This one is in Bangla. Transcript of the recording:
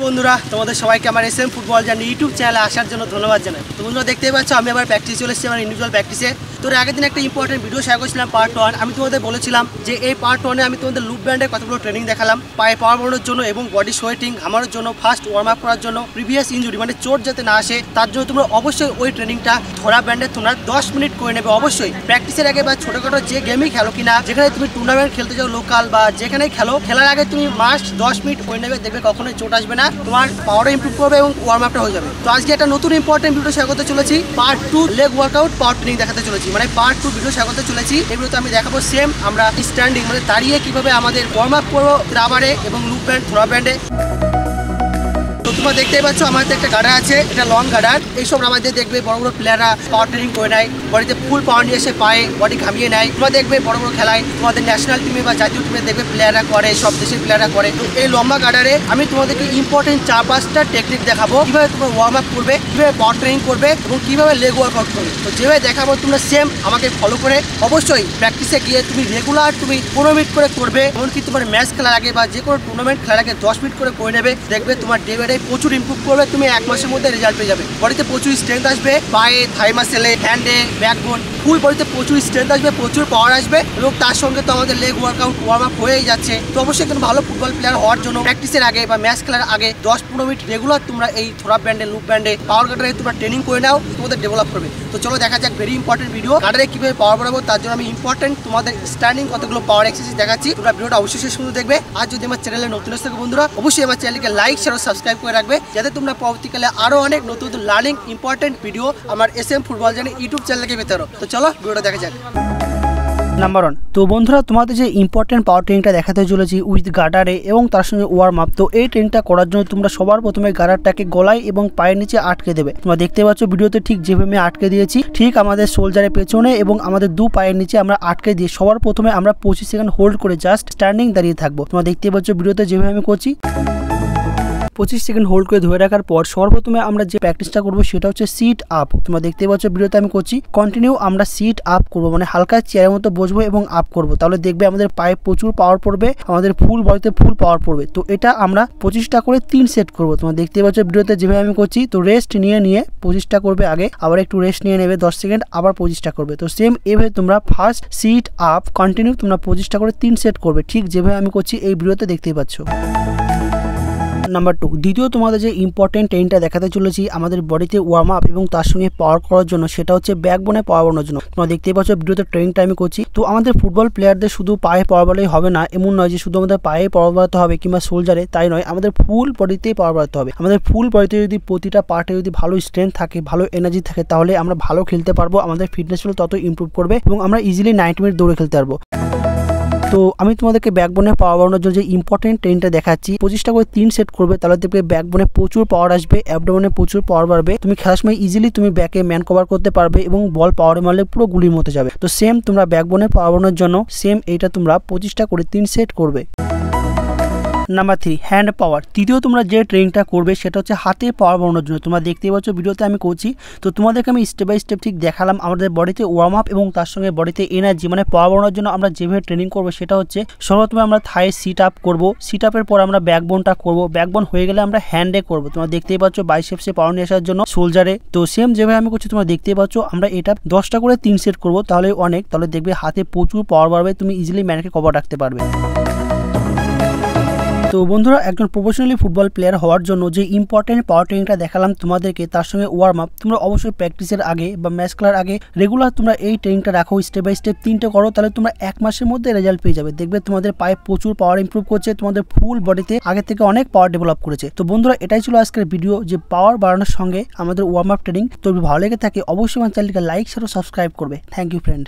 বন্ধুরা, তোমাদের সবাইকে আমার এসএম ফুটবল জার্নি ইউটিউব চ্যানেলে আসার জন্য ধন্যবাদ জানাই। তো বন্ধুরা দেখতেই পাচ্ছ আমি আবার প্র্যাকটিস চলে এসেছি আমার ইন্ডিভিজুয়াল প্র্যাকটিসে। তো আগের দিন একটা ইম্পর্টেন্ট ভিডিও শেয়ার করেছিলাম পার্ট 1। আমি তোমাদের বলেছিলাম যে এই পার্ট 1-এ আমি তোমাদের লুপ ব্যান্ডের কতগুলো ট্রেনিং দেখালাম, পায়ে পাওয়ার বাড়ানোর জন্য এবং বডি সোয়েটিং ঘামানোর জন্য, ফার্স্ট ওয়ার্ম আপ করার জন্য, প্রিভিয়াস ইনজুরি মানে চোট যাতে না আসে তার জন্য তোমরা অবশ্যই ওই ট্রেনিংটা ধরা ব্যান্ডে তোমরা 10 মিনিট করে নেবে। অবশ্যই প্র্যাকটিসের আগে বা ছোটখাটো যে গেমই খেলো কিনা, যেখানে তুমি টুর্নামেন্ট খেলতে যাও লোকাল বা যেখানেই খেলো, খেলার আগে তুমি মাস্ট 10 মিনিট করে নেবে। দেখবে কখনোই চোট আসবে না, তোমার পাওয়ারও ইমপ্রুভ করবে এবং ওয়ার্ম আপটা হয়ে যাবে। তো আজকে একটা নতুন ইম্পর্টেন্ট ভিডিও শেয়ার করতে চলেছি, পার্ট 2 লেগ ওয়ার্কআউট পাওয়ার ট্রেনিং দেখাতে চলেছি, মানে পার্ট 2 ভিডিও শেয়ার করতে চলেছি। এই ভিডিওতে আমি দেখাবো সেম আমরা স্ট্যান্ডিং মানে দাঁড়িয়ে কিভাবে আমাদের ওয়ার্ম আপ করবো রাবারে এবং লুপ ব্যান্ড থ্রো ব্যান্ডে। তো তোমরা দেখতেই পাচ্ছ আমাদের একটা গার্ডার আছে, এটা লং গার্ডার। এইসব আমাদের দেখবে বড় বড় প্লেয়াররা পাওয়ার ট্রেনিং করে নেয়, বডিতে ফুল পাওয়ার নিয়ে এসে পায়ে বডি ঘামিয়ে নেয়। তোমরা দেখবে বড় বড় খেলায় তোমাদের ন্যাশনাল টিমে বা জাতীয় টিমে দেখবে প্লেয়াররা করে, সব দেশের প্লেয়াররা করে। তো এই লম্বা গার্ডারে আমি তোমাদেরকে ইম্পর্টেন্ট 4-5টা টেকনিক দেখাবো, কিভাবে তোমরা ওয়ার্ম আপ করবে, কিভাবে পাওয়ার ট্রেনিং করবে এবং কিভাবে লেগ ওয়ার্কআউট করবে। তো যেভাবে দেখাবো তোমরা সেম আমাকে ফলো করে অবশ্যই প্র্যাকটিসে গিয়ে তুমি রেগুলার তুমি 15 মিনিট করে করবে। এমনকি তোমার ম্যাচ খেলার আগে বা যে কোনো টুর্নামেন্ট খেলার আগে 10 মিনিট করে নেবে। দেখবে তোমার ডে বাই ডে প্রচুর ইমপ্রুভ করবে, তুমি 1 মাসের মধ্যে রেজাল্ট পেয়ে যাবে। বডিতে প্রচুর স্ট্রেংথ আসবে, পায়ে থাই মাসেলে, হ্যান্ডে, ব্যাকবোন, ফুল বডিতে প্রচুর স্ট্রেংথ আসবে, প্রচুর পাওয়ার আসবে এবং তার সঙ্গে তো আমাদের লেগ ওয়ার্কআউট ওয়ার্ম আপ হয়েই যাচ্ছে। তো অবশ্যই কিন্তু ভালো ফুটবল প্লেয়ার হওয়ার জন্য প্র্যাকটিসের আগে বা ম্যাচ খেলার আগে 10-15 মিনিট রেগুলার তোমরা এই থ্রো ব্যান্ডে লুপ ব্যান্ডে পাওয়ার গার্ডারে তোমরা ট্রেনিং করে নাও, তোমাদের ডেভেলপ করবে। তো চলো দেখা যাক ভেরি ইম্পর্টেন্ট ভিডিও, গার্ডারে কিভাবে পাওয়ার বাড়াবো তার জন্য আমি ইম্পর্টেন্ট তোমাদের স্ট্যান্ডিং কতগুলো পাওয়ার এক্সারসাইজ দেখাচ্ছি। তোমরা ভিডিওটা অবশ্যই শেষ পর্যন্ত দেখবে। আর যদি আমার চ্যানেলে নতুন আসতে বন্ধুরা অবশ্যই আমার চ্যানেলকে লাইক শেয়ার ও সাবস্ক্রাইব করে রাখবে, যাতে তোমরা পরবর্তীকালে আরো অনেক নতুন লার্নিং ইম্পর্টেন্ট ভিডিও আমার এসএম ফুটবল জার্নি ইউটিউব চ্যানেলকে পেতে পারো। তো চলো ভিডিওটা দেখা যাক। নাম্বার 1, তো বন্ধুরা তোমাদের যে ইম্পর্টেন্ট পাওয়ার ট্রেনিংটা দেখাতে চলেছি উইথ গার্ডারে এবং তার সঙ্গে ওয়ার্ম আপ। তো এই ট্রেনিংটা করার জন্য তোমরা সবার প্রথমে গার্ডারটাকে গলায় এবং পায়ের নিচে আটকে দেবে। তোমরা দেখতে পাচ্ছ ভিডিওতে ঠিক যেভাবে আটকে দিয়েছি, ঠিক আমাদের শোল্ডারের পেছনে এবং আমাদের দু পায়ের নিচে আমরা আটকে দিয়ে সবার প্রথমে আমরা 25 সেকেন্ড হোল্ড করে জাস্ট স্ট্যান্ডিং দাঁড়িয়ে থাকবো। তোমরা দেখতে পাচ্ছ ভিডিওতে যেভাবে আমি করছি। 25 সেকেন্ড হোল্ড করে ধরে রাখার পর সর্বপ্রথমে আমরা যে প্র্যাকটিসটা করবো সেটা হচ্ছে সিট আপ। তোমরা দেখতে পাচ্ছ ভিডিওতে আমি করছি, কন্টিনিউ আমরা সিট আপ করবো, মানে হালকা চেয়ারের মতো বসবো এবং আপ করবো। তাহলে দেখবে আমাদের পায়ে প্রচুর পাওয়ার পড়বে, আমাদের ফুল বডিতে ফুল পাওয়ার পড়বে। তো এটা আমরা 25টা করে 3 সেট করবো। তোমরা দেখতে পাচ্ছ ভিডিওতে যেভাবে আমি করছি। তো রেস্ট নিয়ে 25টা করবে আগে, আবার একটু রেস্ট নিয়ে নেবে 10 সেকেন্ড, আবার 25টা করবে। তো সেম এভাবে তোমরা ফার্স্ট সিট আপ কন্টিনিউ তোমরা 25টা করে 3 সেট করবে, ঠিক যেভাবে আমি করছি এই ভিডিওতে দেখতেই পাচ্ছ। নাম্বার 2, দ্বিতীয় তোমাদের যে ইম্পর্টেন্ট ট্রেনিংটা দেখাতে চলেছি আমাদের বডিতে ওয়ার্ম আপ এবং তার সঙ্গে পাওয়ার করার জন্য, সেটা হচ্ছে ব্যাকবোনে পাওয়ার বাড়ানোর জন্য। তোমরা দেখতেই পাচ্ছ ভিডিওতে ট্রেনিংটা আমি করছি। তো আমাদের ফুটবল প্লেয়ারদের শুধু পায়ে পাওয়ার বাড়ালেই হবে না, এমন নয় যে শুধু আমাদের পায়ে পাওয়ার বাড়াতে হবে কিংবা শোল্ডারে, তাই নয়, আমাদের ফুল বডিতেই পাওয়ার বাড়াতে হবে। আমাদের ফুল বডিতে যদি প্রতিটা পার্টে যদি ভালো স্ট্রেংথ থাকে, ভালো এনার্জি থাকে, তাহলে আমরা ভালো খেলতে পারবো, আমাদের ফিটনেস তত ইমপ্রুভ করবে এবং আমরা ইজিলি 90 মিনিট দৌড়ে খেলতে পারবো। তো আমি তোমাদেরকে ব্যাকবোনে পাওয়ার বাড়ানোর জন্য যে ইম্পর্টেন্ট ট্রেনিংটা দেখাচ্ছি, 25টা করে 3 সেট করবে, তাহলে দেখবে ব্যাকবোনে প্রচুর পাওয়ার আসবে, অ্যাবডোমেনে প্রচুর পাওয়ার বাড়বে। তুমি খেলার সময় ইজিলি তুমি ব্যাকে ম্যান কভার করতে পারবে এবং বল পাওয়ারে মারলে পুরো গুলির মতো যাবে। তো সেম তোমরা ব্যাকবোনে পাওয়ার বাড়ানোর জন্য সেম এইটা তোমরা 25টা করে 3 সেট করবে। নাম্বার 3, হ্যান্ড পাওয়ার। তৃতীয় তোমরা যে ট্রেনিংটা করবে সেটা হচ্ছে হাতে পাওয়ার বাড়ানোর জন্য। তোমরা দেখতেই পাচ্ছ ভিডিওতে আমি করছি। তো তোমাদেরকে আমি স্টেপ বাই স্টেপ ঠিক দেখালাম আমাদের বডিতে ওয়ার্ম আপ এবং তার সঙ্গে বডিতে এনার্জি মানে পাওয়ার বাড়ানোর জন্য আমরা যেভাবে ট্রেনিং করবো সেটা হচ্ছে সর্বপ্রথমে আমরা থাই সিট আপ করবো, সিট আপের পর আমরা ব্যাকবোনটা করবো, ব্যাকবোন হয়ে গেলে আমরা হ্যান্ডে করবো। তোমরা দেখতেই পাচ্ছ বাইসেপসে পাওয়ার নিয়ে আসার জন্য শোল্ডারে। তো সেম যেভাবে আমি করছি তোমরা দেখতেই পাচ্ছ, আমরা এটা 10টা করে 3 সেট করবো, তাহলে অনেক, তাহলে দেখবে হাতে প্রচুর পাওয়ার বাড়বে, তুমি ইজিলি ম্যানকে কভার রাখতে পারবে। তো বন্ধুরা একজন প্রফেশনালি ফুটবল প্লেয়ার হওয়ার জন্য যে ইম্পর্টেন্ট পাওয়ার ট্রেনিংটা দেখালাম তোমাদেরকে, তার সঙ্গে ওয়ার্ম আপ, তোমরা অবশ্যই প্র্যাকটিসের আগে বা ম্যাচ খেলার আগে রেগুলার তোমরা এই ট্রেনিংটা রাখো, স্টেপ বাই স্টেপ 3টে করো, তাহলে তোমরা 1 মাসের মধ্যে রেজাল্ট পেয়ে যাবে। দেখবে তোমাদের পায়ে প্রচুর পাওয়ার ইমপ্রুভ করছে, তোমাদের ফুল বডিতে আগে থেকে অনেক পাওয়ার ডেভেলপ করেছে। তো বন্ধুরা এটাই ছিল আজকের ভিডিও, যে পাওয়ার বাড়ানোর সঙ্গে আমাদের ওয়ার্ম আপ ট্রেনিং। তো ভালো লেগে থাকে অবশ্যই আমার চ্যানেলকে লাইক শেয়ার ও সাবস্ক্রাইব করবে। Thank you friend.